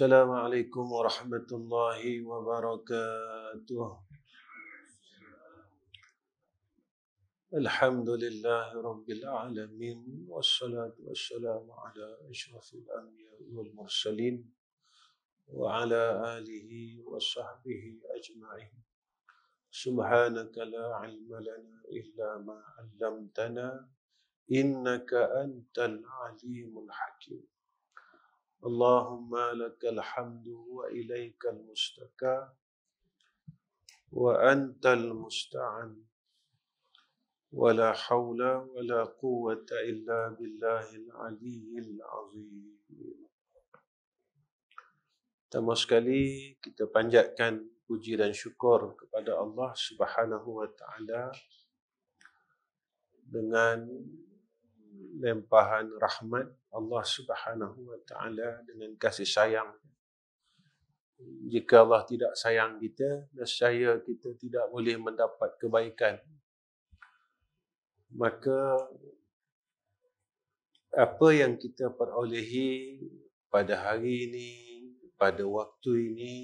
السلام عليكم ورحمة الله وبركاته. الحمد لله رب العالمين، والصلاة والسلام على أشرف الأنبياء والمرسلين وعلى آله وصحبه أجمعين. سبحانك لا علم لنا إلا ما علمتنا إنك أنت العليم الحكيم. اللهم لك الحمد وإليك المشتكى وأنت المستعان ولا حول ولا قوة إلا بالله العلي العظيم. Pertama sekali kita panjatkan puji dan syukur kepada Allah Subhanahu wa taala dengan limpahan rahmat Allah Subhanahu wa taala dengan kasih sayang. Jika Allah tidak sayang kita, nescaya kita tidak boleh mendapat kebaikan. Maka apa yang kita perolehi pada hari ini, pada waktu ini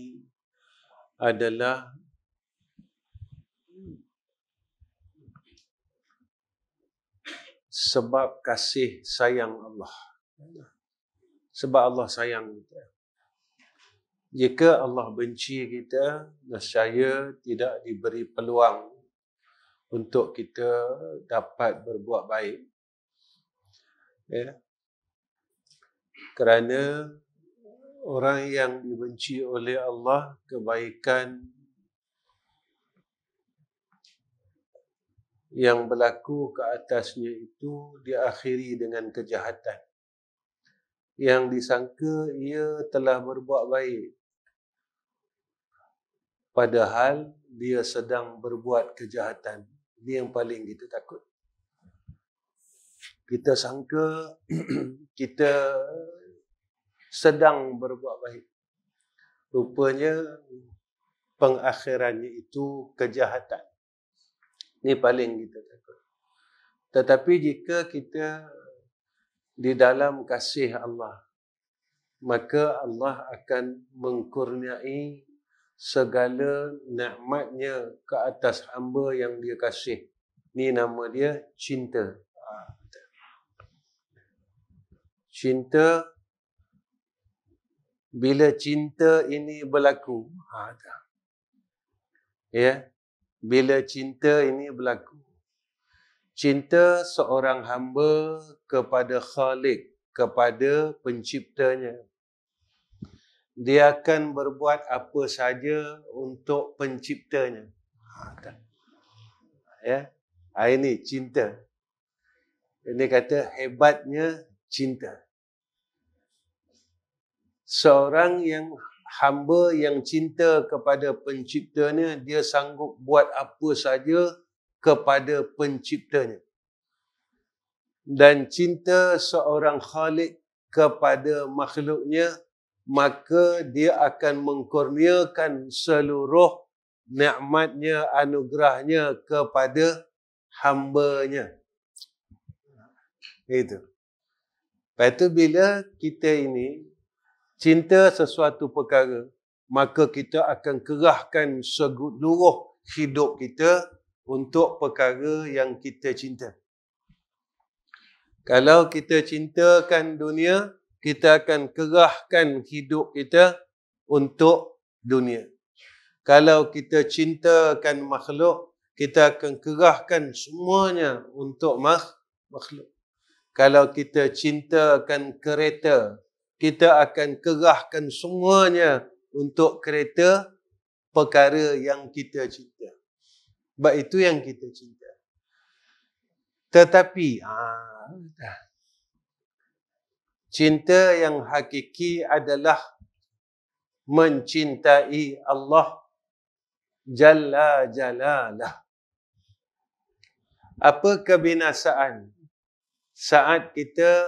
adalah sebab kasih sayang Allah. Sebab Allah sayang kita. Jika Allah benci kita, nescaya tidak diberi peluang untuk kita dapat berbuat baik. Ya. Kerana orang yang dibenci oleh Allah, kebaikan yang berlaku ke atasnya itu diakhiri dengan kejahatan. Yang disangka ia telah berbuat baik, padahal dia sedang berbuat kejahatan. Ini yang paling kita takut. Kita sangka kita sedang berbuat baik. Rupanya pengakhirannya itu kejahatan. Ini paling kita takut. Tetapi jika kita di dalam kasih Allah, maka Allah akan mengkurniai segala nikmatnya ke atas hamba yang dia kasih. Ini nama dia cinta. Cinta, bila cinta ini berlaku, ya, bila cinta ini berlaku, cinta seorang hamba kepada Khalik, kepada penciptanya, dia akan berbuat apa saja untuk penciptanya. Ya, ini cinta. Ini kata hebatnya cinta. Seorang yang hamba yang cinta kepada penciptanya, dia sanggup buat apa saja kepada penciptanya. Dan cinta seorang Khalik kepada makhluknya, maka dia akan mengkurniakan seluruh nikmatnya, anugerahnya kepada hambanya. Itu. Lepas itu bila kita ini cinta sesuatu perkara, maka kita akan kerahkan seluruh hidup kita untuk perkara yang kita cinta. Kalau kita cintakan dunia, kita akan kerahkan hidup kita untuk dunia. Kalau kita cintakan makhluk, kita akan kerahkan semuanya untuk makhluk. Kalau kita cintakan kereta, kita akan kerahkan semuanya untuk kereta, perkara yang kita cinta. Sebab itu yang kita cinta. Tetapi cinta yang hakiki adalah mencintai Allah Jalla Jalalah. Apa kebinasaan saat kita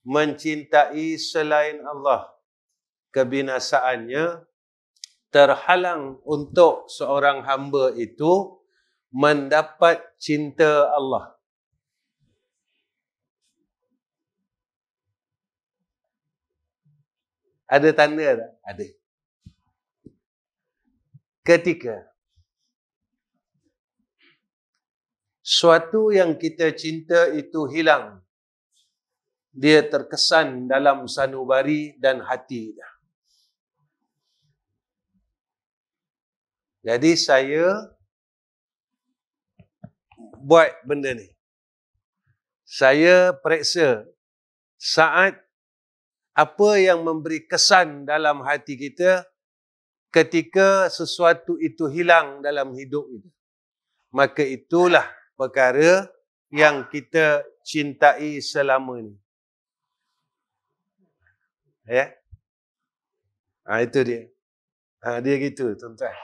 mencintai selain Allah? Kebinasaannya terhalang untuk seorang hamba itu mendapat cinta Allah. Ada tanda tak? Ada. Ketika suatu yang kita cinta itu hilang, dia terkesan dalam sanubari dan hati kita. Jadi saya buat benda ni. Saya periksa saat apa yang memberi kesan dalam hati kita ketika sesuatu itu hilang dalam hidup kita. Maka itulah perkara yang kita cintai selama ni. Ya? Itu dia. Dia gitu, tuan-tuan.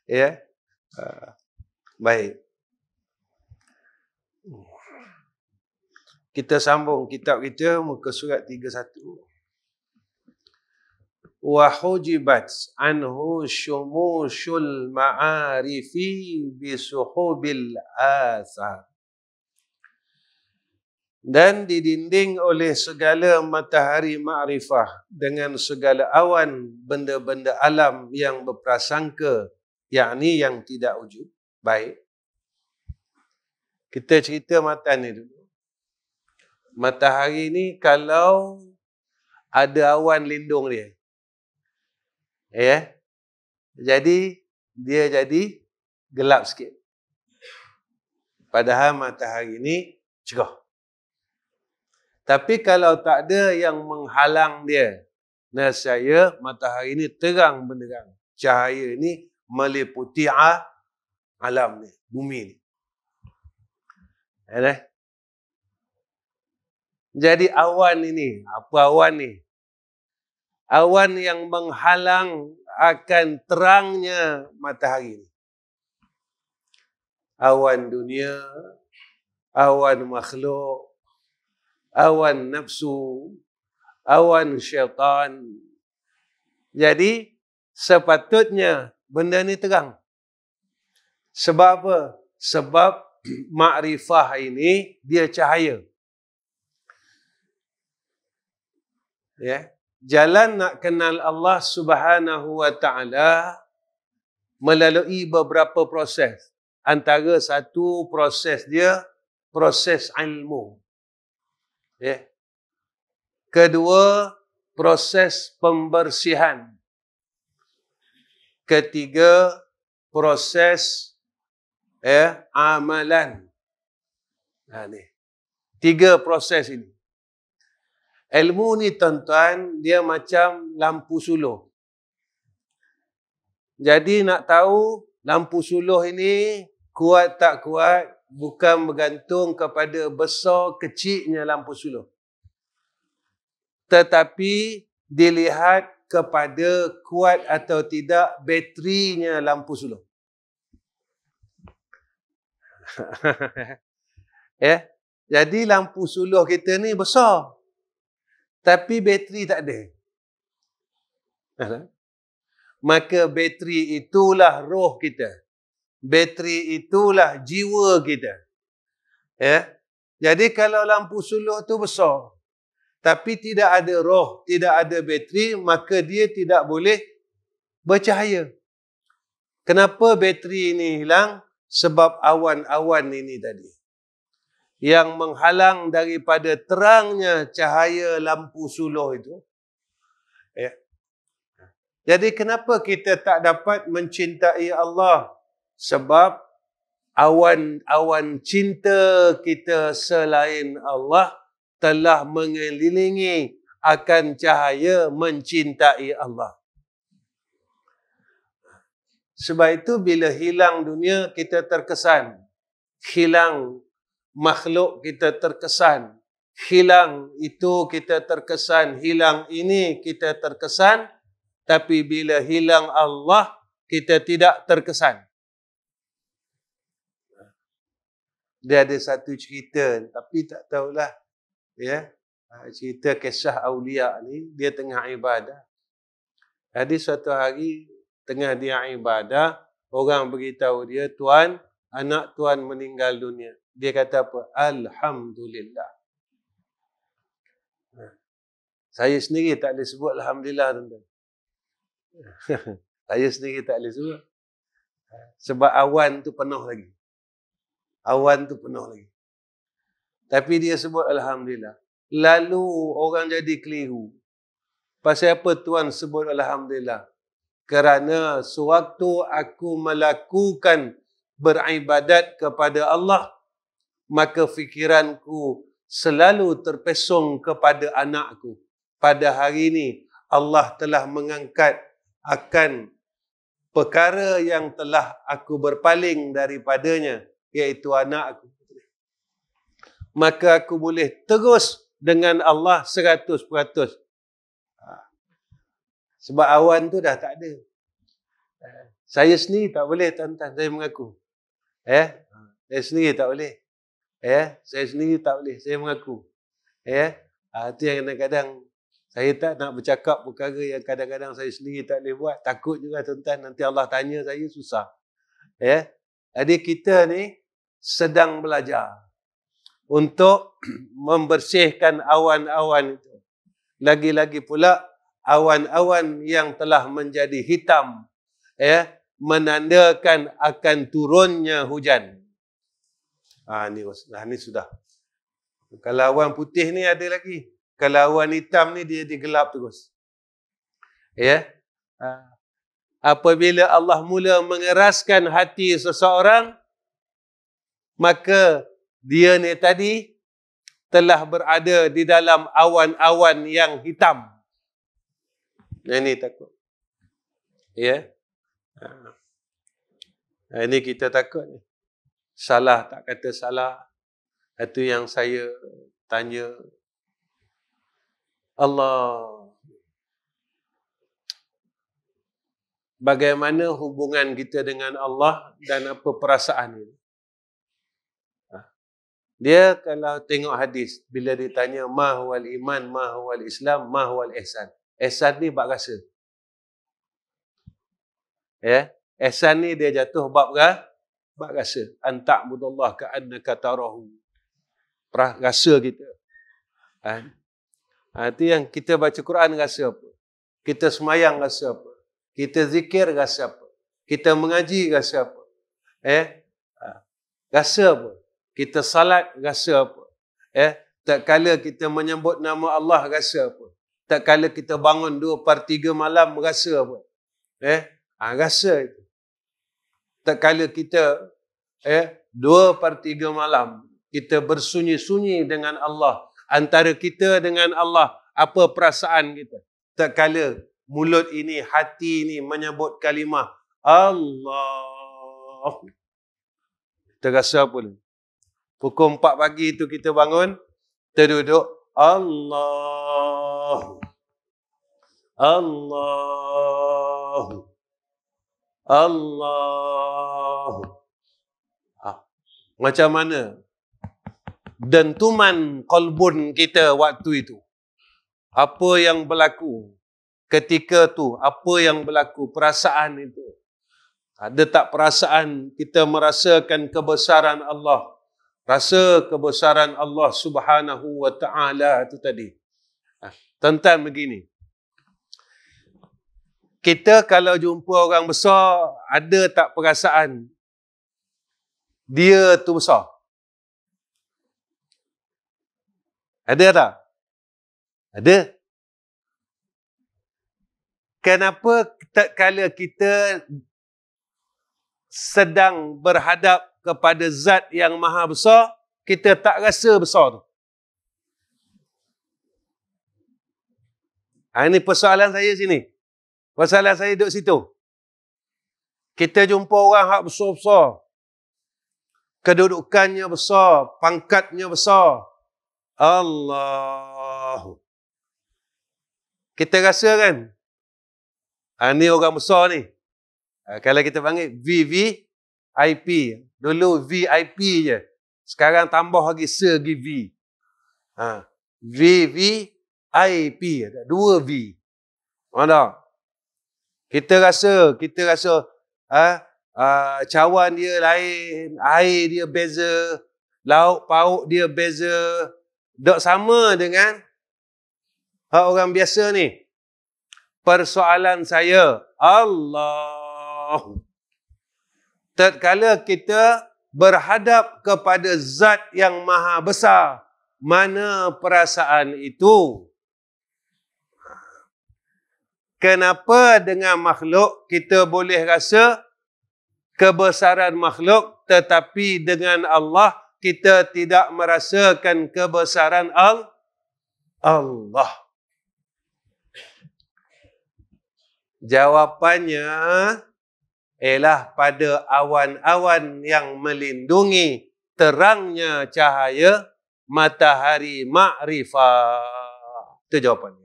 Ya? Baik. Kita sambung kitab kita, muka surat 31. Wa hujibat anhu syumushul ma'arifi bisuhubil athar. Dan didinding oleh segala matahari ma'rifah dengan segala awan benda-benda alam yang berprasangka, yakni yang tidak wujud. Baik. Kita cerita matan ni dulu. Matahari ni kalau ada awan lindung dia, ya, jadi dia jadi gelap sikit. Padahal matahari ni cerah. Tapi kalau tak ada yang menghalang dia, nescaya matahari ni terang benderang. Cahaya ni meliputi alam ni, bumi ni. Ya, jadi awan ini, apa awan ni? Awan yang menghalang akan terangnya matahari ni. Awan dunia, awan makhluk, awan nafsu, awan syaitan. Jadi sepatutnya benda ni terang. Sebab apa? Sebab makrifah ini dia cahaya. Ya, jalan nak kenal Allah Subhanahu wa taala melalui beberapa proses. Antara satu proses dia proses ilmu. Ya. Kedua, proses pembersihan. Ketiga, proses amalan. Ni. 3 proses ini. Ilmu ni tuan-tuan, dia macam lampu suluh. Jadi nak tahu lampu suluh ini kuat tak kuat, bukan bergantung kepada besar kecilnya lampu suluh. Tetapi dilihat kepada kuat atau tidak baterinya lampu suluh. Ya, jadi lampu suluh kita ni besar. Tapi bateri tak ada. Maka bateri itulah roh kita. Bateri itulah jiwa kita. Ya. Jadi kalau lampu suluh tu besar, tapi tidak ada roh, tidak ada bateri, maka dia tidak boleh bercahaya. Kenapa bateri ini hilang? Sebab awan-awan ini tadi, yang menghalang daripada terangnya cahaya lampu suluh itu. Ya. Jadi kenapa kita tak dapat mencintai Allah? Sebab awan-awan cinta kita selain Allah telah mengelilingi akan cahaya mencintai Allah. Sebab itu bila hilang dunia kita terkesan. Hilang makhluk kita terkesan. Hilang itu kita terkesan. Hilang ini kita terkesan. Tapi bila hilang Allah, kita tidak terkesan. Dia ada satu cerita, tapi tak tahulah. Ya, cerita kisah Aulia ni, dia tengah ibadah. Jadi suatu hari, tengah dia ibadah, orang beritahu dia, Tuan, anak Tuan meninggal dunia. Dia kata apa? Alhamdulillah. Saya sendiri tak boleh sebut Alhamdulillah, tuan-tuan. Saya sendiri tak boleh sebut. Sebab awan tu penuh lagi. Awan tu penuh lagi. Tapi dia sebut Alhamdulillah. Lalu orang jadi keliru. Pasal apa Tuan sebut Alhamdulillah? Kerana sewaktu aku melakukan beribadat kepada Allah, maka fikiranku selalu terpesong kepada anakku. Pada hari ini, Allah telah mengangkat akan perkara yang telah aku berpaling daripadanya, iaitu anakku. Maka aku boleh terus dengan Allah 100%. Sebab awan tu dah tak ada. Saya sendiri tak boleh, tuan-tuan, saya mengaku. Saya sendiri tak boleh. Saya sendiri tak boleh, saya mengaku. Itu yang kadang-kadang saya tak nak bercakap perkara yang kadang-kadang saya sendiri tak boleh buat. Takut juga, tuan-tuan, nanti Allah tanya saya susah. Jadi kita ni sedang belajar untuk membersihkan awan-awan itu. Lagi-lagi pula awan-awan yang telah menjadi hitam, menandakan akan turunnya hujan. Ni sudah. Kalau awan putih ni ada lagi. Kalau awan hitam ni dia digelap terus. Apabila Allah mula mengeraskan hati seseorang, maka dia ni tadi telah berada di dalam awan-awan yang hitam. Ini takut. Ini kita takut ni. Salah tak kata salah. Itu yang saya tanya. Allah, bagaimana hubungan kita dengan Allah dan apa perasaan ini? Dia kalau tengok hadis, bila ditanya ma huwal iman, ma huwal islam, ma huwal ihsan. Ihsan ni bab rasa. Ihsan ni dia jatuh bab rasa. Anta'budallah ka'annaka tarahu. Rasa kita. Itu yang kita baca Quran rasa apa? Kita semayang rasa apa? Kita zikir rasa apa? Kita mengaji rasa apa? Rasa apa? Kita salat rasa apa? Tak kala kita menyebut nama Allah rasa apa? Tak kala kita bangun 2/3 malam rasa apa? Rasa itu. Tak kala kita 2/3 malam kita bersunyi-sunyi dengan Allah, antara kita dengan Allah, apa perasaan kita? Tak kala mulut ini, hati ini menyebut kalimah Allah, kita rasa apa ni? Pukul 4 pagi tu kita bangun, kita duduk Allah, Allah, Allah. Macam mana dentuman qalbun kita waktu itu? Apa yang berlaku ketika tu? Apa yang berlaku? Perasaan itu. Ada tak perasaan kita merasakan kebesaran Allah? Rasa kebesaran Allah Subhanahu wa ta'ala itu tadi. Tentang begini. Kita kalau jumpa orang besar, ada tak perasaan dia tu besar? Ada tak? Ada. Kenapa tak kala kita sedang berhadap kepada zat yang maha besar, kita tak rasa besar tu? Ini persoalan saya sini. Persoalan saya duduk situ. Kita jumpa orang hak besar-besar, kedudukannya besar, pangkatnya besar. Allah. Kita rasa kan? Ni orang besar ni. Kalau kita panggil VVIP. Dulu VIP je. Sekarang tambah lagi segi V. VVIP. Dua V. Mana? Kita rasa cawan dia lain, air dia beza, lauk pauk dia beza. Tak sama dengan Hak orang biasa ni. Persoalan saya, Allah. Tatkala kita berhadap kepada zat yang maha besar, mana perasaan itu? Kenapa dengan makhluk kita boleh rasa kebesaran makhluk, tetapi dengan Allah kita tidak merasakan kebesaran Allah? Jawapannya ialah pada awan-awan yang melindungi terangnya cahaya matahari makrifah. Itu jawapannya.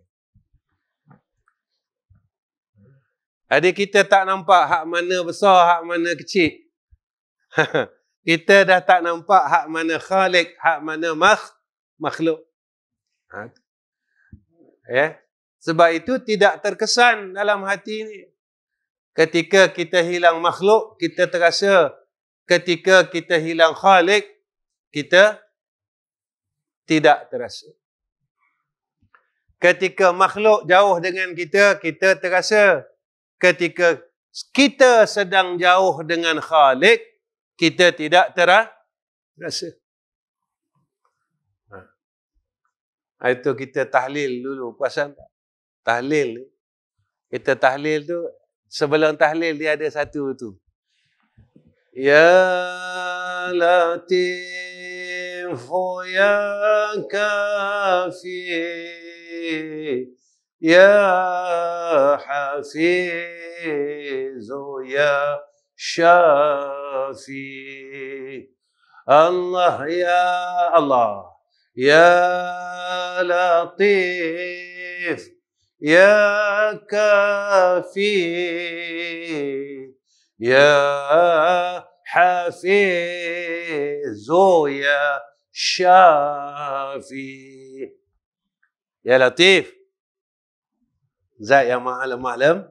Adik kita tak nampak hak mana besar, hak mana kecil. Kita dah tak nampak hak mana khalik, hak mana makhluk. Sebab itu tidak terkesan dalam hati ini. Ketika kita hilang makhluk, kita terasa. Ketika kita hilang khalik, kita tidak terasa. Ketika makhluk jauh dengan kita, kita terasa. Ketika kita sedang jauh dengan Khalik, kita tidak terasa. Itu kita tahlil dulu. Perasan tak? Tahlil. Kita tahlil tu, sebelum tahlil dia ada satu tu. Ya Latifu Ya Kafi Ya Hafizu Ya Syafi Allah Ya Allah Ya Latif Ya Kafi Ya Hafizu Ya Syafi. Ya Latif, Zat yang maha alam.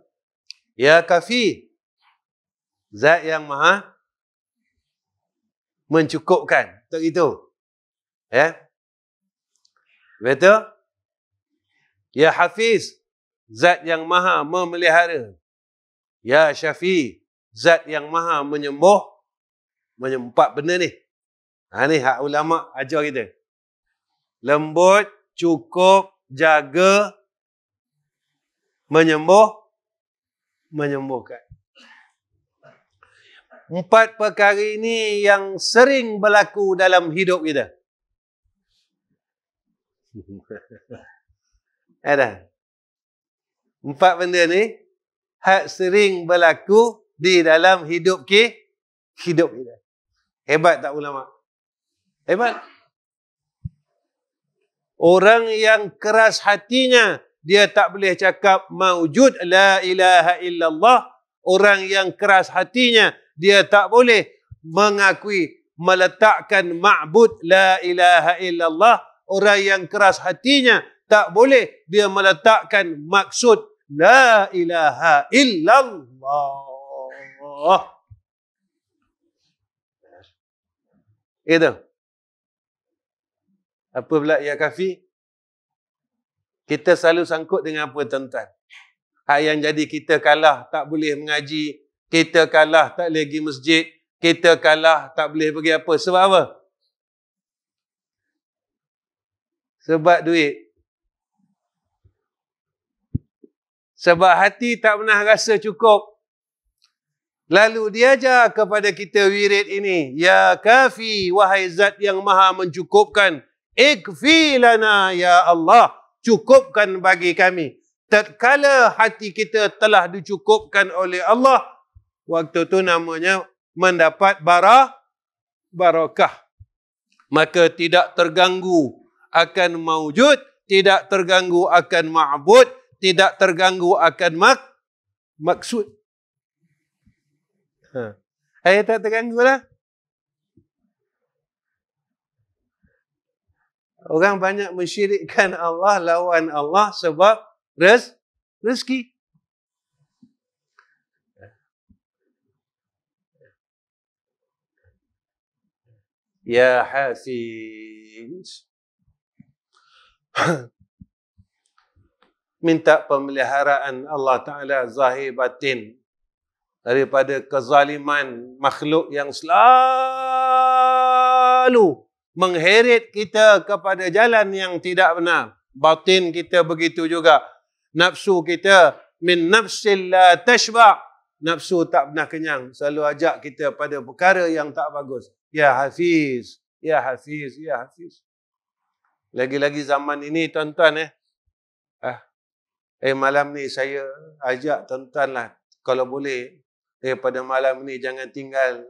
Ya Kafi, Zat yang maha mencukupkan. Untuk itu. Ya. Betul? Ya Hafiz, Zat yang maha memelihara. Ya Syafi, Zat yang maha menyembuh. Empat benda ni. Ni hak ulama ajar kita. Lembut, cukup, jaga, menyembuhkan. Empat perkara ini yang sering berlaku dalam hidup kita. Ada. Empat benda ni hak sering berlaku di dalam hidup kita. Hebat tak ulama? Hebat. Orang yang keras hatinya, dia tak boleh cakap maujud la ilaha illallah. Orang yang keras hatinya, dia tak boleh mengakui meletakkan ma'bud la ilaha illallah. Orang yang keras hatinya, tak boleh dia meletakkan maksud la ilaha illallah. Itu. Apa pula ya Kafi? Kita selalu sangkut dengan apa tuan-tuan? Hak yang jadi kita kalah tak boleh mengaji, kita kalah tak boleh pergi masjid, kita kalah tak boleh pergi apa. Sebab apa? Sebab duit. Sebab hati tak pernah rasa cukup. Lalu dia ajar kepada kita wirid ini. Ya Kafi, wahai zat yang maha mencukupkan. Ikfi lana ya Allah. Cukupkan bagi kami. Tatkala hati kita telah dicukupkan oleh Allah, waktu itu namanya mendapat barakah. Maka tidak terganggu akan maujud, tidak terganggu akan ma'bud, tidak terganggu akan maksud. Saya tak terganggu lah. Orang banyak mensyirikkan Allah, lawan Allah sebab rezeki. Ya Hafiz. minta pemeliharaan Allah Ta'ala zahir batin daripada kezaliman makhluk yang selalu mengheret kita kepada jalan yang tidak benar. Batin kita begitu juga. Nafsu kita min nafsil la tashba'. Nafsu tak pernah kenyang. Selalu ajak kita pada perkara yang tak bagus. Ya Hafiz, ya Hafiz, ya Hafiz. Lagi-lagi zaman ini tuan-tuan malam ni saya ajak tuan-tuan lah, kalau boleh daripada malam ni jangan tinggal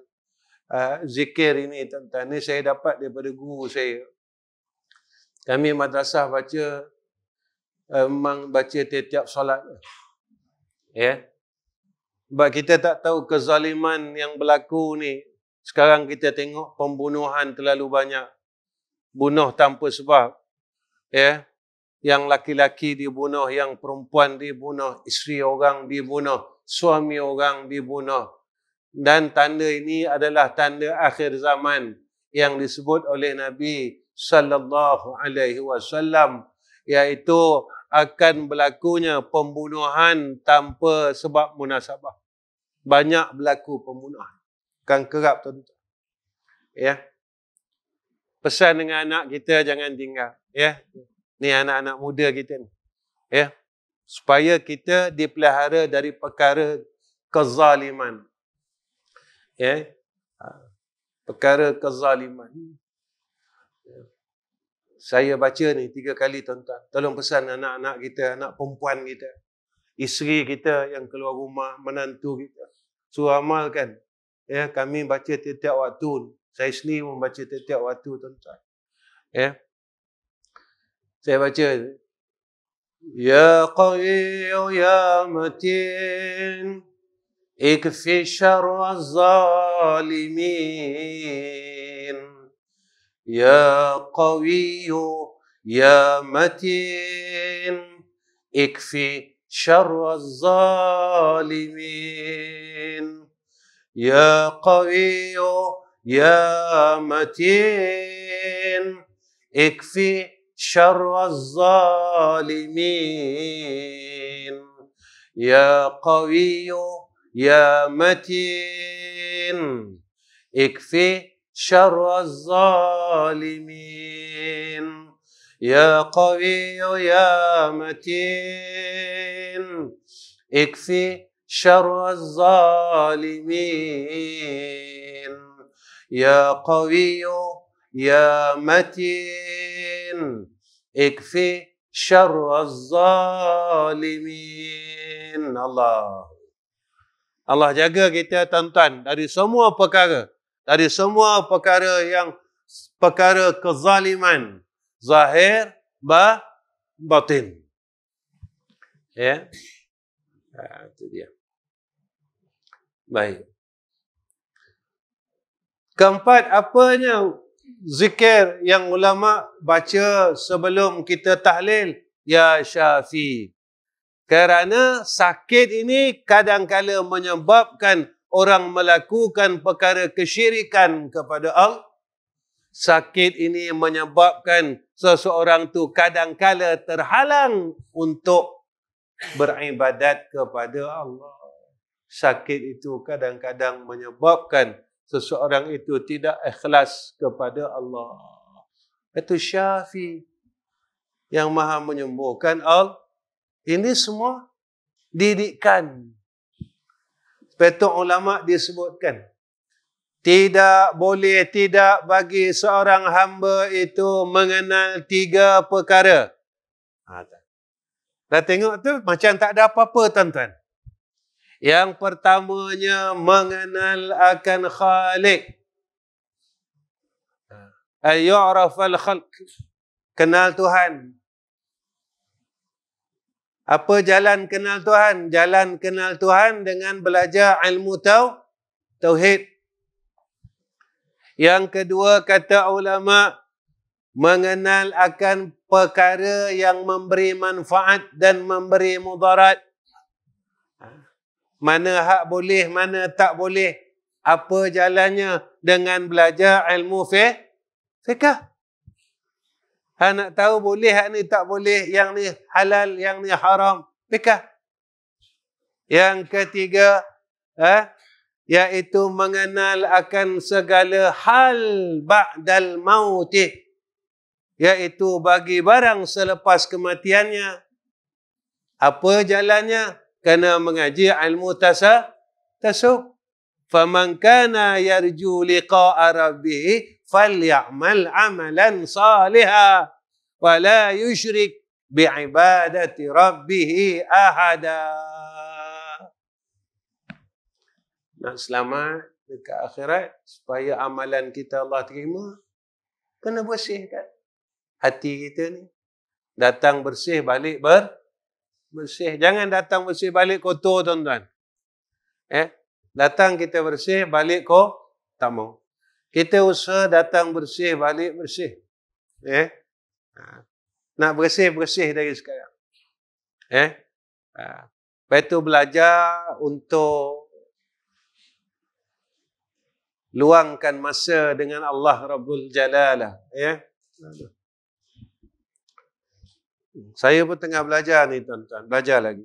zikir ini tuan-tuan. Ni saya dapat daripada guru saya. Kami madrasah baca memang baca tiap-tiap solat. Ya. Sebab kita tak tahu kezaliman yang berlaku ni. Sekarang kita tengok pembunuhan terlalu banyak. Bunuh tanpa sebab. Ya. Yang laki-laki dibunuh, yang perempuan dibunuh, isteri orang dibunuh, suami orang dibunuh. Dan tanda ini adalah tanda akhir zaman yang disebut oleh Nabi sallallahu alaihi wasallam, iaitu akan berlakunya pembunuhan tanpa sebab munasabah. Banyak berlaku pembunuhan. Kan kerap tuan-tuan. Ya. Pesan dengan anak kita jangan tinggal. Ya. Ni anak-anak muda kita ni. Ya. Supaya kita dipelihara dari perkara kezaliman. Ya. Perkara kezaliman. Saya baca ni 3 kali tuan-tuan. Tolong pesan anak-anak kita, anak perempuan kita, isteri kita yang keluar rumah, menantu kita. Suruh amalkan. Ya, kami baca tiap-tiap waktu. Saya sendiri membaca tiap-tiap waktu tuan-tuan. Ya. Saya baca. Ya Qawiyyu ya Matin, ikfi syarra zalimin. Ya Qawiyyu ya Matin, ikfi syarra zalimin. Ya Qawiyyu ya Matin, ikfi syarra zalimin. Ya Qawiyyu ya Matin, ikfi syarra zalimin. Ya Qawiyyu ya Matin, ikfi syarra zalimin. Ya Qawiyyu ya Matin, ikfi syarra zalimin. Allah jaga kita tuan-tuan dari semua perkara. Dari semua perkara yang perkara kezaliman. Zahir, batin. Ya. Itu dia. Baik. Keempat, apanya zikir yang ulama baca sebelum kita tahlil? Ya Syafi. Kerana sakit ini kadang-kala menyebabkan orang melakukan perkara kesyirikan kepada Allah. Sakit ini menyebabkan seseorang tu kadang-kala terhalang untuk beribadat kepada Allah. Sakit itu kadang-kadang menyebabkan seseorang itu tidak ikhlas kepada Allah. Itu Syafi yang maha menyembuhkan Allah. Ini semua didikan. Petung ulama disebutkan, tidak boleh tidak bagi seorang hamba itu mengenal 3 perkara. Dah tengok tu macam tak ada apa-apa tuan-tuan. Yang pertamanya mengenal akan Khalik. Ayyurafal khalq. Kenal Tuhan. Apa jalan kenal Tuhan? Jalan kenal Tuhan dengan belajar ilmu tauhid. Yang kedua kata ulama, mengenal akan perkara yang memberi manfaat dan memberi mudarat. Mana hak boleh, mana tak boleh. Apa jalannya dengan belajar ilmu fiqh? Hang nak tahu boleh, hak ni tak boleh, yang ni halal, yang ni haram. Fikah. Yang ketiga, iaitu mengenal akan segala hal ba'dal mautih, iaitu bagi barang selepas kematiannya. Apa jalannya? Kena mengaji ilmu tasawuf. Faman kana yarju liqa'a rabbih falyamal amalan salihan wa la yusyrik bi'ibadati rabbih ahada. Nak selamat dekat akhirat, supaya amalan kita Allah terima, kena bersihkan hati kita ni. Datang bersih, balik bersih. Jangan datang bersih, balik kotor, tuan-tuan. Datang kita bersih, balik tak mau. Kita usaha datang bersih, balik bersih. Nak bersih dari sekarang. Lepas tu belajar untuk luangkan masa dengan Allah Rabbul Jalalah. Saya pun tengah belajar ni, tuan-tuan. Belajar lagi.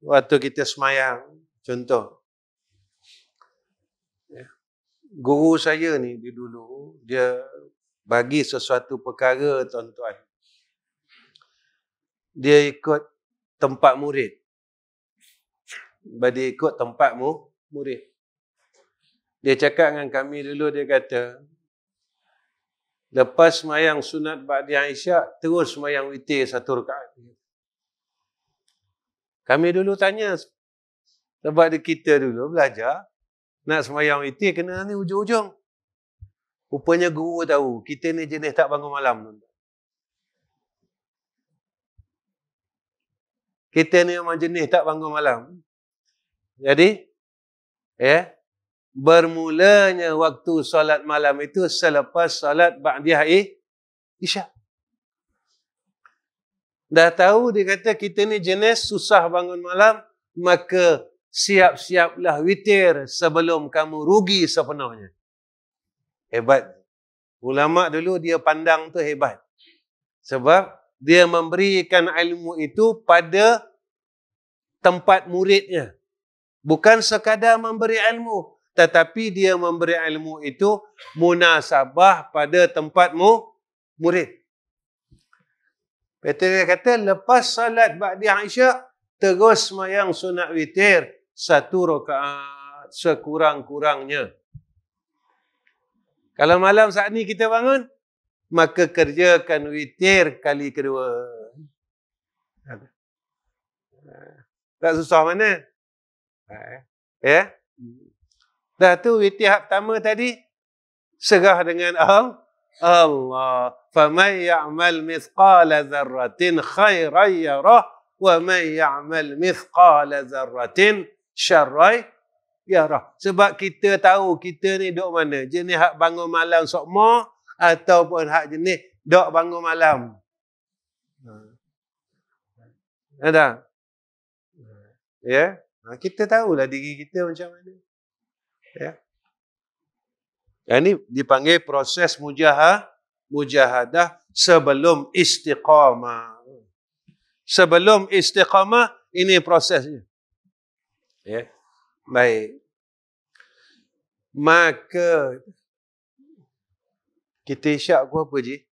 Waktu kita semayang, contoh. Guru saya ni dulu, dia bagi sesuatu perkara, tuan-tuan. Dia ikut tempat murid. Dia ikut tempat murid. Dia cakap dengan kami dulu, dia kata, lepas semayang sunat ba'di Isyak, terus semayang witir 1 rakaat. Kami dulu tanya, sebab kita dulu belajar, nak semayang witir kena ni ujung-ujung. Rupanya guru tahu, kita ni jenis tak bangun malam. Kita ni memang jenis tak bangun malam. Jadi, bermulanya waktu solat malam itu selepas solat ba'di Isyak. Dah tahu, dia kata kita ni jenis susah bangun malam, maka siap-siaplah witir sebelum kamu rugi sepenuhnya. Hebat. Ulama dulu dia pandang tu hebat. Sebab dia memberikan ilmu itu pada tempat muridnya. Bukan sekadar memberi ilmu, tetapi dia memberi ilmu itu munasabah pada tempat murid. Betul, dia kata lepas salat ba'di Isyak terus semayang sunat witir 1 rakaat sekurang-kurangnya. Kalau malam saat ni kita bangun, maka kerjakan witir kali kedua. Tak susah mana? Dah tu witir pertama tadi, serah dengan Allah. Faman ya'mal mithqala dzarratin khairan yarah wa man ya'mal mithqala dzarratin syarran yarah. Sebab kita tahu kita ni duk mana? Jenis hak bangun malam sokmo ataupun hak jenis duk bangun malam. Ada? Ya? Kita tahulah diri kita macam mana. Ya. Yang ini dipanggil proses mujahadah sebelum istiqamah. Sebelum istiqamah, ini prosesnya. Ya. Baik. Maka kita isyak pukul apa, Ji?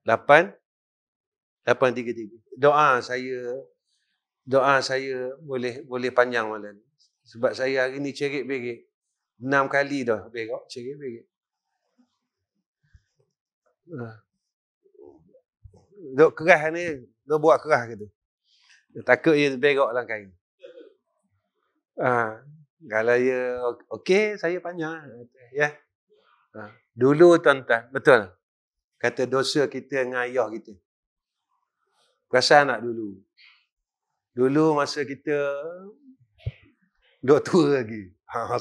8.33. Doa saya boleh panjang malam ni. Sebab saya hari ni cerit-berit. 6 kali dah berak, cerit-berit. Duk keras ni, duk buat keras gitu. Takut dia berak dalam kain. Kalau dia okey, saya panjang. Ya. Dulu tuan-tuan, betul. Kata dosa kita dengan ayah kita. Perasan tak dulu? Dulu masa kita duk tua lagi.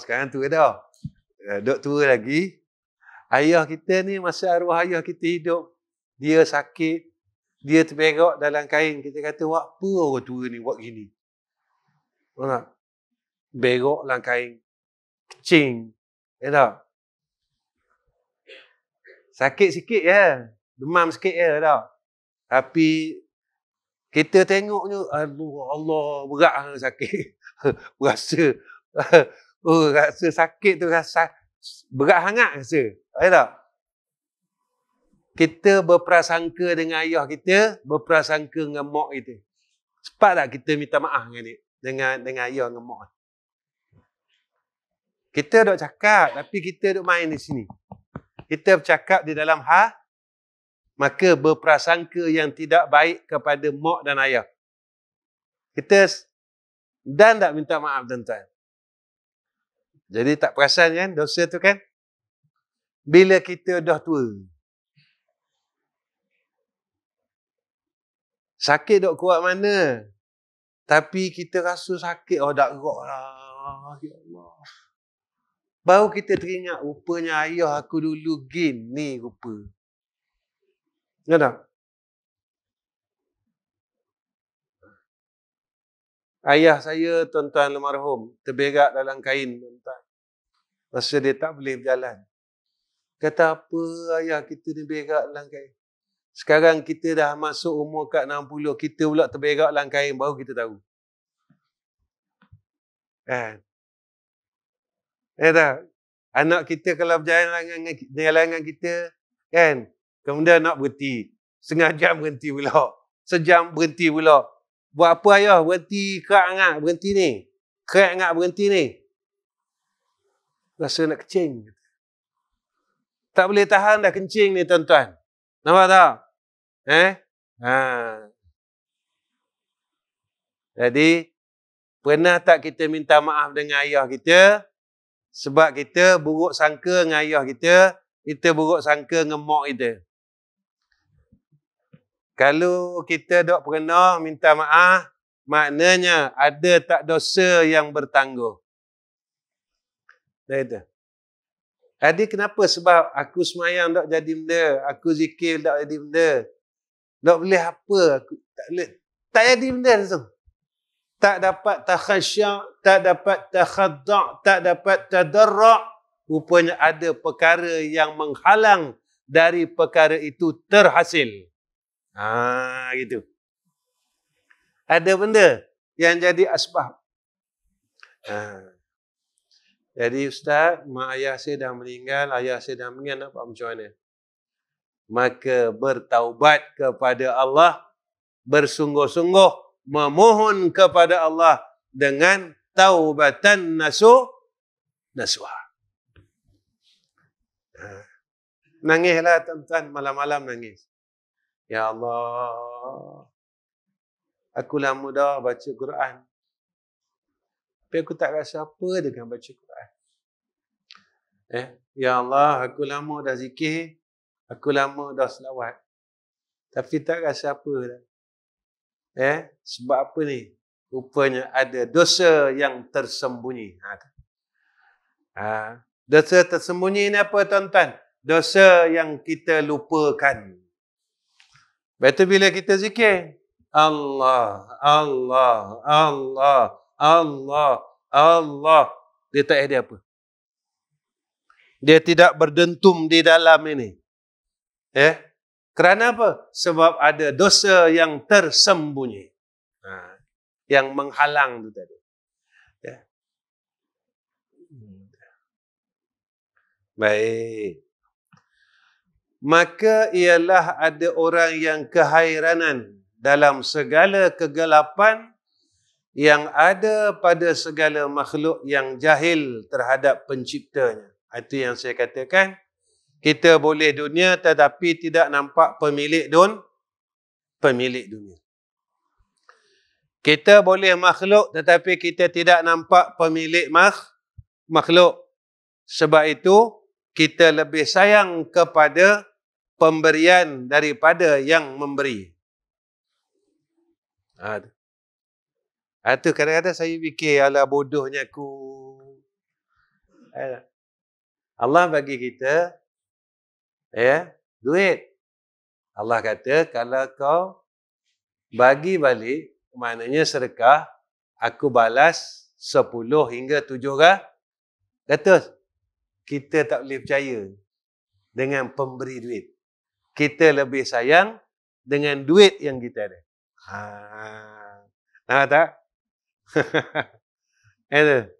Sekarang tua dah. Duk tua lagi. Ayah kita ni, masa arwah ayah kita hidup, dia sakit, dia terberak dalam kain. Kita kata, buat apa orang tua ni buat gini? Berak dalam kain. Kecing. Tak? Sakit sikit je. Demam sikit je tak. Tapi kita tengoknya, aduh Allah, berat sakit. Rasa, rasa sakit tu rasa berat hangat rasa. Ada tak? Kita berprasangka dengan ayah kita, berprasangka dengan mak kita. Cepat tak kita minta maaf dengan dia? Dengan ayah dengan mak. Kita duk cakap, tapi kita duk main di sini. Kita bercakap di dalam maka berprasangka yang tidak baik kepada mak dan ayah. Kita dan tak minta maaf tuan-tuan. Jadi tak perasan kan dosa tu kan? Bila kita dah tua. Sakit dok kuat mana? Tapi kita rasa sakit, dak gerak lah. Ya Allah. Baru kita teringat, rupanya ayah aku dulu gini rupa. Ya tak? Ayah saya, tuan-tuan almarhum, terberak dalam kain, tuan-tuan. Masa dia tak boleh berjalan. Kata apa ayah kita ni berak dalam kain? Sekarang kita dah masuk umur kat 60, kita pula terberak dalam kain, baru kita tahu. Kan? Tak? Anak kita kalau berjalan dengan kita, kan? Kemudian nak berhenti. Setengah jam berhenti pula. Sejam berhenti pula. Buat apa ayah? Berhenti, kerak hangat berhenti ni. Kerak hangat berhenti ni. Rasa nak kencing. Tak boleh tahan dah kencing ni tuan-tuan. Nampak tak? Jadi, pernah tak kita minta maaf dengan ayah kita? Sebab kita buruk sangka dengan ayah kita buruk sangka dengan mak kita. Kalau kita tak pernah minta maaf, maknanya ada tak dosa yang bertangguh. Itu. Jadi kenapa? Sebab aku semayang tak jadi benda, aku zikir tak jadi benda. Tak boleh apa, aku tak boleh. Tak jadi benda tu. Tak dapat takhasya', tak dapat takhadda', tak dapat tadarra'. Rupanya ada perkara yang menghalang dari perkara itu terhasil. Gitu. Ada benda yang jadi asbab. Jadi Ustaz, mak ayah saya dah meninggal, ayah saya dah meninggal, nak buat macam mana? Maka bertaubat kepada Allah, bersungguh-sungguh memohon kepada Allah dengan taubatan nasuha. Nangislah tuan-tuan, malam-malam nangis. Ya Allah, aku lama dah baca Quran. Tapi aku tak rasa apa dengan baca Quran. Ya Allah, aku lama dah zikir, aku lama dah selawat. Tapi tak rasa apa dah. Sebab apa ni? Rupanya ada dosa yang tersembunyi. Dosa tersembunyi ni apa tuan-tuan? Dosa yang kita lupakan. Betul bila kita zikir. Allah, Allah, Allah, Allah, Allah. Dia tak ada apa. Dia tidak berdentum di dalam ini. Kerana apa? Sebab ada dosa yang tersembunyi. Yang menghalang itu tadi. Baik. Maka ialah ada orang yang kehairanan dalam segala kegelapan yang ada pada segala makhluk yang jahil terhadap penciptanya. Itu yang saya katakan. Kita boleh dunia tetapi tidak nampak pemilik dunia. Kita boleh makhluk tetapi kita tidak nampak pemilik makhluk. Sebab itu kita lebih sayang kepada pemberian daripada yang memberi. Itu kadang-kadang saya fikir, alah bodohnya aku. Allah bagi kita duit. Allah kata, kalau kau bagi balik, maknanya sedekah, aku balas 10 hingga 7 ratus. Kita tak boleh percaya. dengan pemberi duit. Kita lebih sayang dengan duit yang kita ada. Nampak tak? Itu.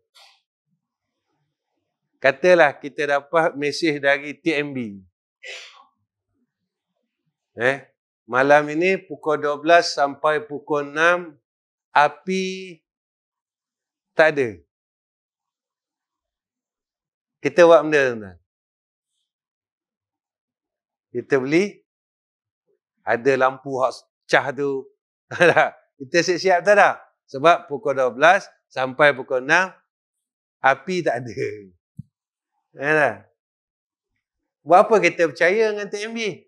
Katalah kita dapat mesej dari TMB. Malam ini pukul 12 sampai pukul 6 api tak ada. Kita buat benda tuan. Kita beli, ada lampu hak cah tu. Kita siap-siap tak tak? Sebab pukul 12 sampai pukul 6 api tak ada. Buat apa kita percaya dengan TMB?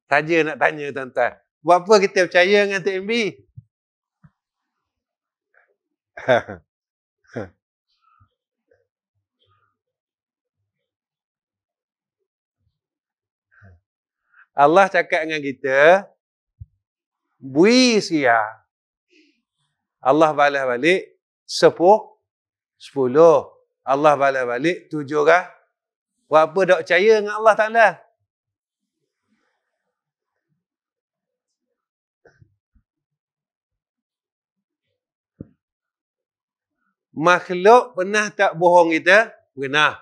Saja nak tanya tuan-tuan. Buat apa kita percaya dengan TMB? Allah cakap dengan kita, bui sia. Allah balas balik 10. Allah balas balik 7 kah? Buat apa tak percaya dengan Allah Ta'ala? Makhluk pernah tak bohong kita? Pernah.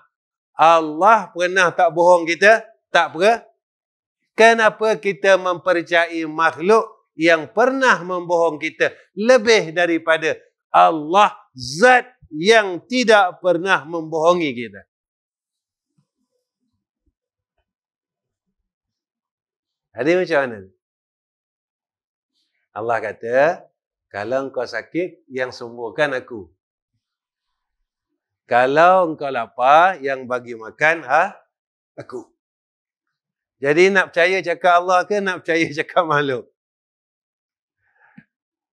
Allah pernah tak bohong kita? Tak pernah. Kenapa kita mempercayai makhluk yang pernah membohong kita lebih daripada Allah, zat yang tidak pernah membohongi kita? Jadi macam mana? Allah kata, kalau engkau sakit, yang sembuhkan aku. Kalau engkau lapar, yang bagi makan aku. Jadi nak percaya cakap Allah ke nak percaya cakap makhluk?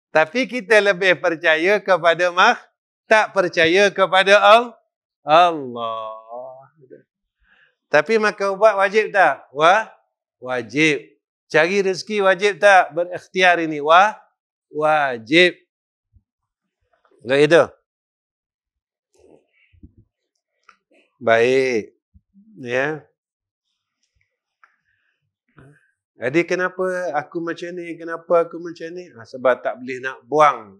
Tapi kita lebih percaya kepada tak percaya kepada Allah. Tapi makan ubat wajib tak? Wajib. Cari rezeki wajib tak? Berikhtiar ini. Wajib. Tak itu? Baik. Ya. Jadi kenapa aku macam ni? Kenapa aku macam ni? Sebab tak boleh nak buang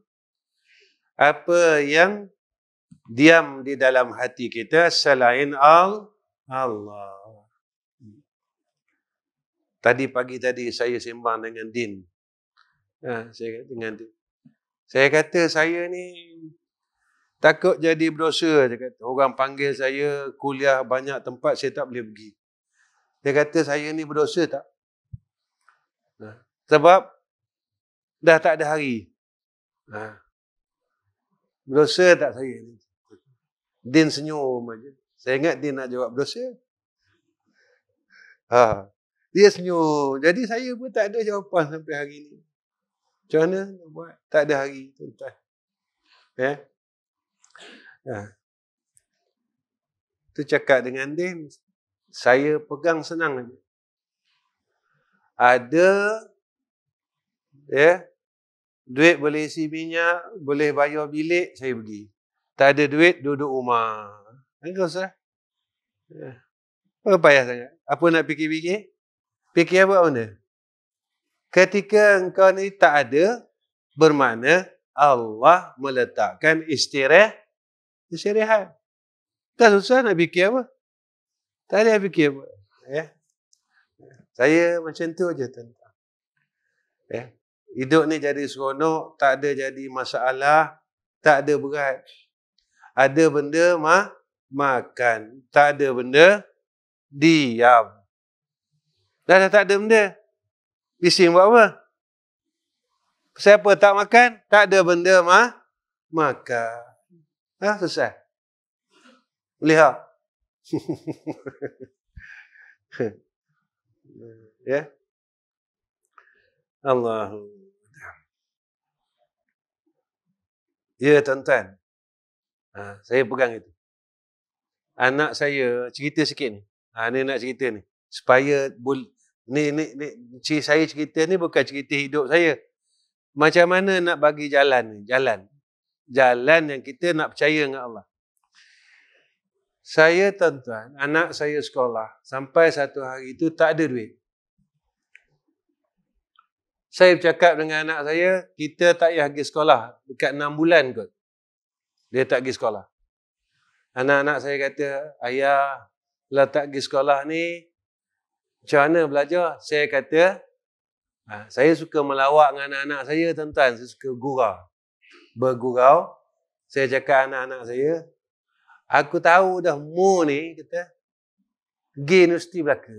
apa yang diam di dalam hati kita selain Allah. Tadi pagi saya sembang dengan Din. Saya kata saya ni takut jadi berdosa. Dia kata, orang panggil saya kuliah banyak tempat, saya tak boleh pergi. Dia kata saya ni berdosa tak? Sebab dah tak ada hari. Berdosa tak saya ni? Din senyum aja. Saya ingat Din nak jawab berdosa. Dia senyum. Jadi saya pun tak ada jawapan sampai hari ni. Macam mana nak buat? Tak ada hari, tuan-tuan. Tu cakap dengan Din, saya pegang senang aja. Ada duit boleh isi minyak, boleh bayar bilik, saya pergi. Tak ada duit, duduk rumah. Enggak usah. Apa payah sangat? Apa nak fikir-fikir? Fikir apa benda? Ketika engkau ni tak ada, bermakna Allah meletakkan istirahat. Tak susah nak fikir apa. Tak ada fikir apa. Saya macam tu je tuan-tuan. Hidup ni jadi seronok, tak ada jadi masalah, tak ada berat. Ada benda makan, tak ada benda diam. Dah tak ada benda. Bising buat apa? Siapa tak makan, tak ada benda makan. Selesai. Boleh tak? Ya. Allah. Ya tuan-tuan. Saya pegang itu. Anak saya cerita sikit ni. Ni nak cerita ni. Supaya saya cerita ni bukan cerita hidup saya. Macam mana nak bagi jalan ni? Jalan yang kita nak percaya dengan Allah. Saya tuan-tuan, anak saya sekolah, sampai satu hari itu tak ada duit. Saya bercakap dengan anak saya, kita tak payah pergi sekolah. Dekat 6 bulan kot. Dia tak pergi sekolah. Anak-anak saya kata, ayah, kalau tak pergi sekolah ni, macam mana belajar? Saya kata, saya suka melawak dengan anak-anak saya, tuan-tuan. Saya suka gurau. Bergurau. Saya cakap anak-anak saya, aku tahu dah mu ni, kata, pergi universiti Melaka.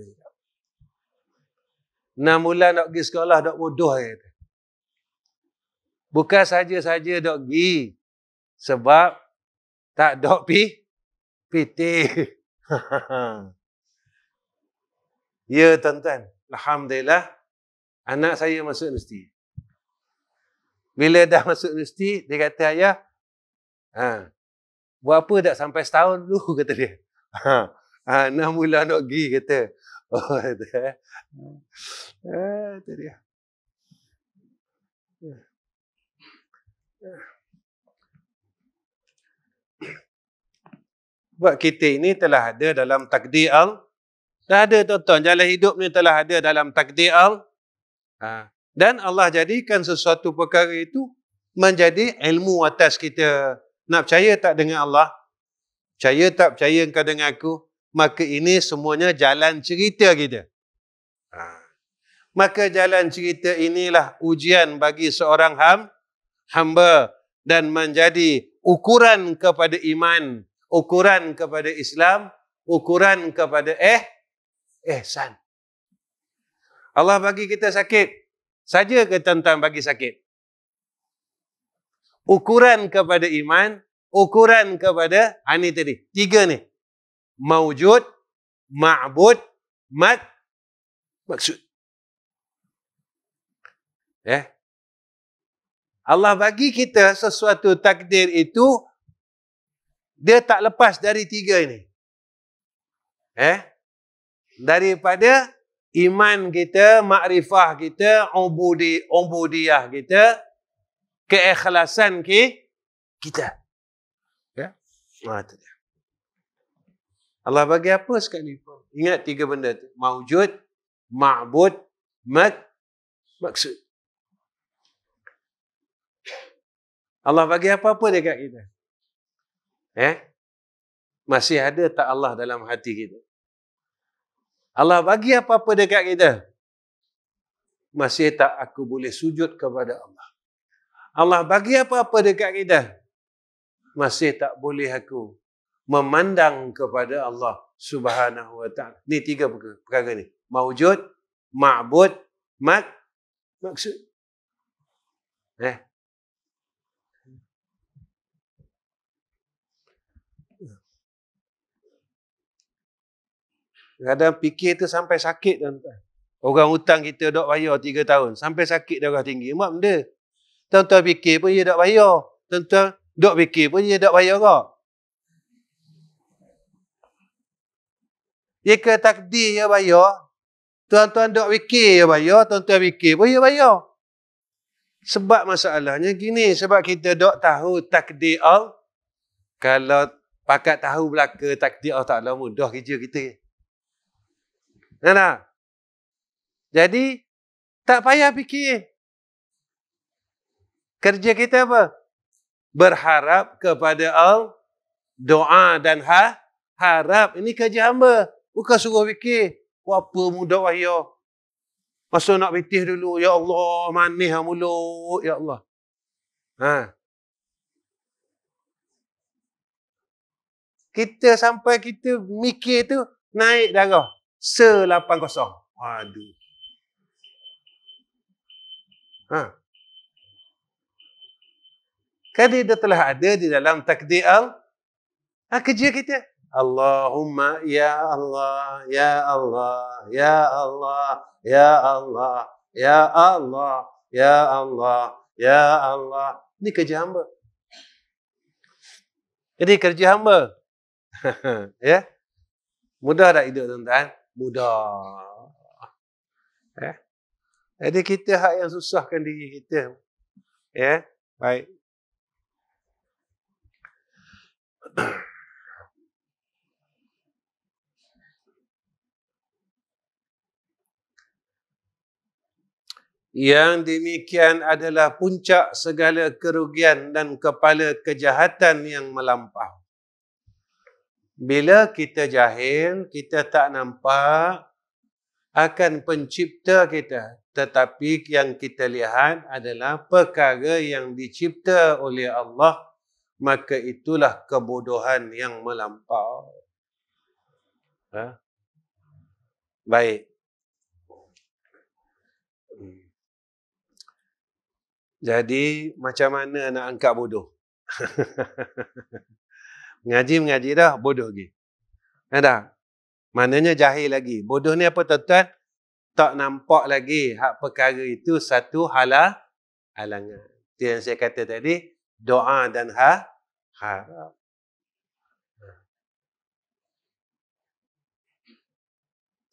6 bulan nak pergi sekolah, dok bodoh. Kata. Bukan saja-saja dok pergi. Sebab tak dok pitih. Ya, tuan-tuan. Alhamdulillah, anak saya masuk universiti. Bila dah masuk universiti, dia kata, ayah, buat apa tak sampai setahun dulu, kata dia. 6 bulan nak pergi, kata. Oh, kata. Itu dia. Sebab kita ini telah ada dalam takdir Allah. Dah ada, tuan-tuan. Jalan hidup ni telah ada dalam takdir Allah. Dan Allah jadikan sesuatu perkara itu menjadi ilmu atas kita. Nak percaya tak dengan Allah? Percaya tak percaya engkau dengan aku? Maka ini semuanya jalan cerita kita. Maka jalan cerita inilah ujian bagi seorang hamba dan menjadi ukuran kepada iman, ukuran kepada Islam, ukuran kepada ihsan. Allah bagi kita sakit. Saja ke tuan-tuan bagi sakit? Ukuran kepada iman, ukuran kepada ini tadi. 3 ni. Maujud, ma'bud, maksud. Allah bagi kita sesuatu takdir itu, dia tak lepas dari 3 ini. Daripada iman kita, makrifah kita, ubudiyah kita, keikhlasan kita. Itu dia. Allah bagi apa sekali pun. Ingat 3 benda tu. Maujud, ma'bud, maksud. Allah bagi apa-apa dekat kita? Masih ada tak Allah dalam hati kita? Allah bagi apa-apa dekat kita? Masih tak aku boleh sujud kepada Allah? Allah bagi apa-apa dekat kita? Masih tak boleh aku memandang kepada Allah Subhanahu wa ta'ala. Ni 3 perkara ni. Maujud, ma'bud, maksud. Kadang fikir tu sampai sakit, tuan-tuan. Orang hutang kita dok bayar 3 tahun. Sampai sakit darah tinggi. Mak benda. Tuan-tuan fikir pun dia dok bayar. Tuan-tuan dok fikir pun dia dok bayar kok. Dia ke takdir dia bayar. Tuan-tuan dok fikir dia bayar. Tuan-tuan fikir pun dia bayar. Sebab masalahnya gini. Sebab kita dok tahu takdir Allah. Kalau pakat tahu belaka takdir Allah Ta'ala, mudah kerja kita. Nah. Jadi, tak payah fikir. Kerja kita apa? Berharap kepada Allah, doa dan harap. Ini kerja hamba. Bukan suruh fikir. Apa mudah wahya. Masa nak pitih dulu. Ya Allah, manis mulut. Ya Allah. Kita sampai kita mikir tu, naik darah. 80. Aduh. Kan dia telah ada di dalam takdir kerja kita. Allahumma ya Allah, ya Allah, ya Allah, ya Allah, ya Allah, ya Allah, ya Allah. Ini kerja hamba. Jadi kerja hamba. Ya. Mudah tak hidup, tuan-tuan? Mudah. Jadi kita hak yang susahkan diri kita. Ya. Baik. Yang demikian adalah puncak segala kerugian dan kepala kejahatan yang melampau. Bila kita jahil, kita tak nampak akan pencipta kita. Tetapi yang kita lihat adalah perkara yang dicipta oleh Allah, maka itulah kebodohan yang melampau. Baik. Jadi macam mana nak angkat bodoh? Mengaji dah, bodoh lagi. Ada? Maknanya jahil lagi. Bodoh ni apa tuan-tuan? Tak nampak lagi hak perkara itu satu halangan. Itu yang saya kata tadi, doa dan harap.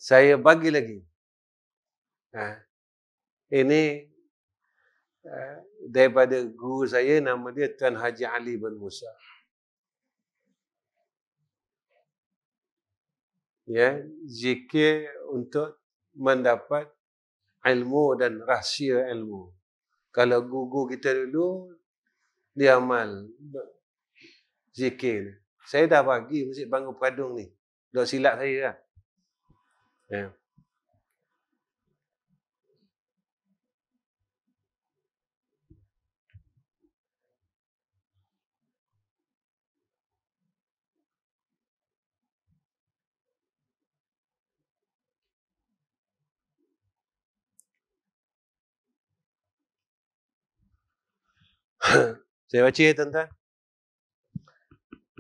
Saya bagi lagi. Ini daripada guru saya, nama dia Tuan Haji Ali bin Musa. Ya, zikir untuk mendapat ilmu dan rahsia ilmu. Kalau guru kita dulu, dia amal zikir. Saya dah bagi Masjid Bangun Peradung ni. Dok silap saya lah. Ya. Saya baca ya tuan-tuan.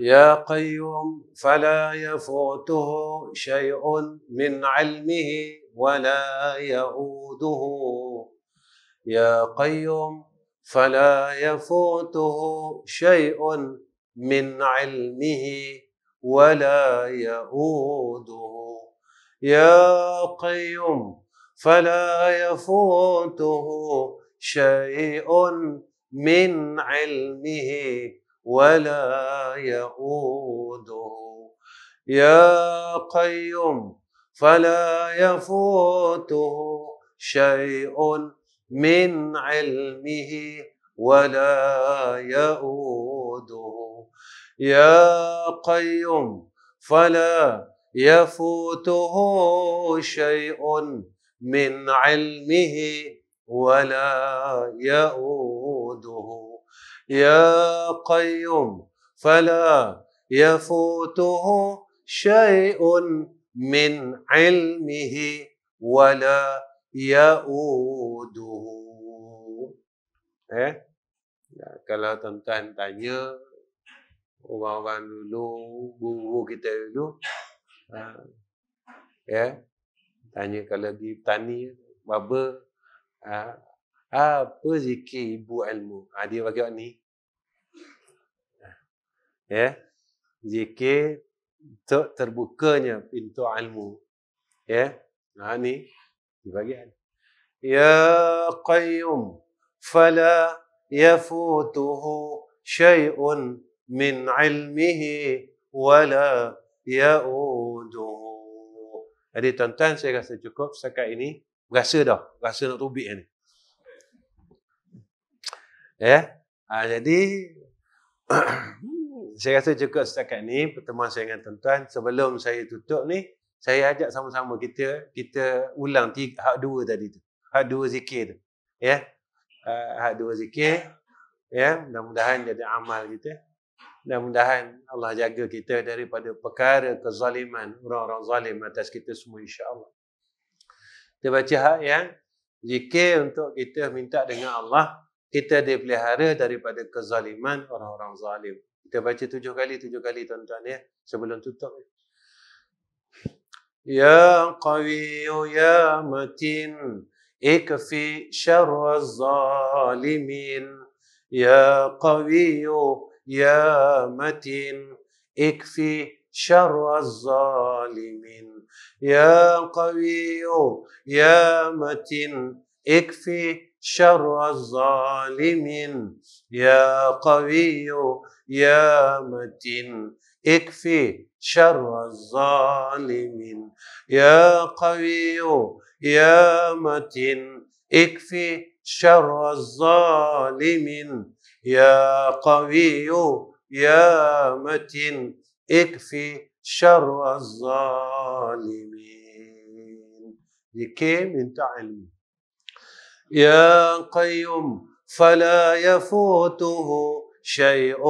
Ya Qayyum fala yafutuhu syai'un min ilmihi wa la ya'uduhu. Ya Qayyum fala yafutuhu syai'un min ilmihi wa la ya'uduhu. Ya Qayyum fala yafutuhu syai'un min ilmihi ولا يؤوده يا قيوم فلا يفوته شيء من علمه ولا يؤوده يا قيوم فلا يفوته شيء من علمه ولا يؤوده يا قيوم فلا يفوته شيء من علمه ولا يؤوده. Kalau tuan-tuan tanya orang-orang dulu, guru kita dulu, tanya kalau pergi petani, baba, apa zikir ibu ilmu? Dia bagi awak ni. Zikir untuk terbukanya pintu ilmu. Ni dia bagi. Ya Qayyum fala yafutuhu syai'un min ilmihi wala ya'uduhu. Jadi tuan-tuan, saya rasa cukup setakat ini. Rasa dah, rasa nak tubik ni. Jadi saya rasa cukup setakat ni pertemuan saya dengan tuan-tuan. Sebelum saya tutup ni, saya ajak sama-sama kita ulang hak dua tadi tu. Hak dua zikir tu. Hak dua zikir. Mudah-mudahan jadi amal kita. Mudah-mudahan Allah jaga kita daripada perkara kezaliman orang-orang zalim atas kita semua, insya-Allah. Kita baca hak yang zikir untuk kita minta dengan Allah kita dipelihara daripada kezaliman orang-orang zalim. Kita baca 7 kali tuan-tuan sebelum tutup. Ya Qawiyyu ya Matin ikfi syarra zalimin. Ya Qawiyyu ya Matin ikfi syarra zalimin. Ya Qawiyyu ya Matin ikfi شر الظالمين يا قوي يا متين اكفي شر الظالمين يا قوي يا متين اكفي شر الظالم يا قوي يا متين اكفي شر الظالمين. ذكر من علم. يا قيوم فلا يفوته شيء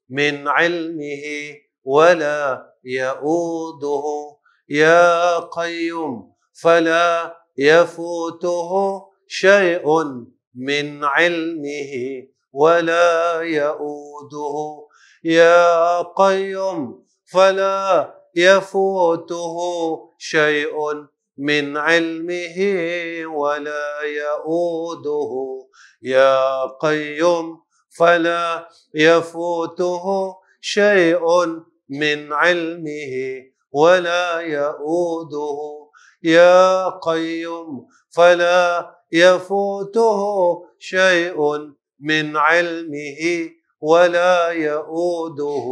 من علمه ولا يؤوده. يا قيوم فلا يفوته شيء من علمه ولا يؤوده. يا قيوم فلا يفوته شيء من علمه ولا يؤوده. يا قيوم فلا يفوته شيء من علمه ولا يؤوده. يا قيوم فلا يفوته شيء من علمه ولا يؤوده.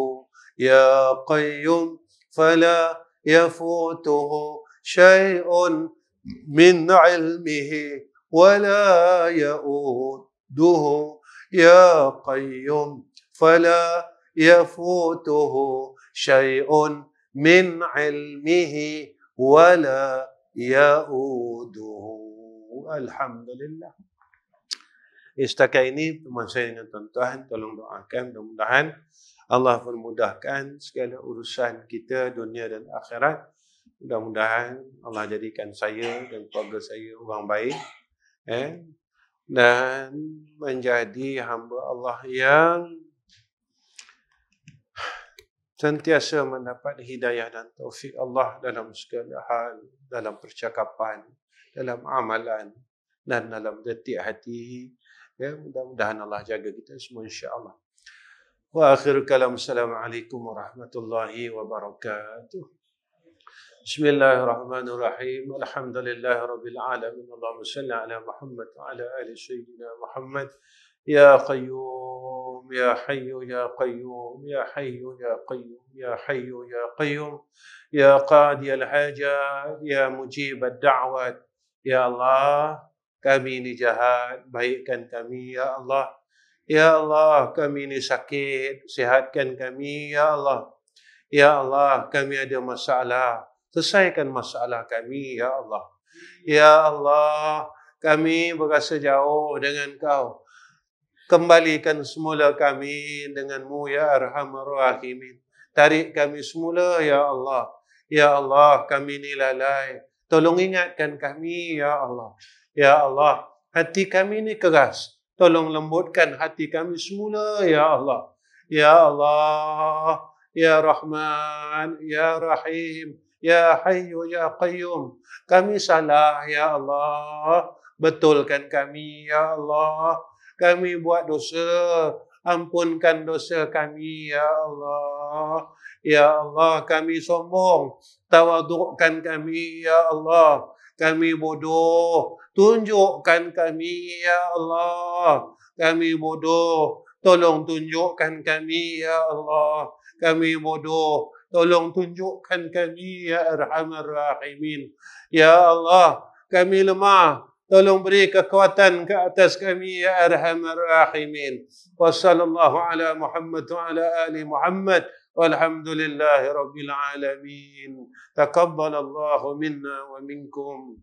يا قيوم فلا يفوته شيء من علمه ولا يؤوده. يا قيوم فلا يفوته شيء من علمه ولا يؤوده. الحمد لله. Setakat ini teman saya dengan tuan-tuan, tolong doakan mudah-mudahan Allah memudahkan segala urusan kita dunia dan akhirat. Mudah-mudahan Allah jadikan saya dan keluarga saya orang baik dan menjadi hamba Allah yang sentiasa mendapat hidayah dan taufik Allah dalam segala hal, dalam percakapan, dalam amalan dan dalam detik hati. Mudah-mudahan Allah jaga kita semua insya-Allah. Wa akhiru kalam, assalamualaikum warahmatullahi wabarakatuh. Bismillahirrahmanirrahim. Alhamdulillahirabbil alamin. Allahumma shalli ala Muhammad wa ala ali sayyidina Muhammad. Ya qayyum ya hayyu ya qayyum ya hayyu ya qayyum ya hayyu ya qayyum ya qadiyal hajat ya mujibad da'wat. Ya Allah, kami ini jahat, baikkan kami ya Allah. Ya Allah, kami ini sakit, sihatkan kami ya Allah. Ya Allah, kami ada masalah, selesaikan masalah kami ya Allah. Ya Allah, kami berasa jauh dengan Kau. Kembalikan semula kami dengan-Mu ya Arhamar Rahimin. Tarik kami semula ya Allah. Ya Allah, kami ini lalai. Tolong ingatkan kami ya Allah. Ya Allah, hati kami ini keras. Tolong lembutkan hati kami semula ya Allah. Ya Allah, ya Rahman, ya Rahim, ya Hayyu, ya Qayyum. Kami salah ya Allah. Betulkan kami ya Allah. Kami buat dosa. Ampunkan dosa kami ya Allah. Ya Allah, kami sombong. Tawadukkan kami ya Allah. Kami bodoh. Tunjukkan kami ya Allah. Kami bodoh. Tolong tunjukkan kami ya Allah. Kami bodoh. Tolong tunjukkan kami ya Arhamar Rahimin. Ya Allah, kami lemah. Tolong beri kekuatan ke atas kami ya Arhamar Rahimin. Wa sallallahu ala Muhammad wa ala ali Muhammad. Walhamdulillahi rabbil alamin. Taqabbalallahu minna wa minkum.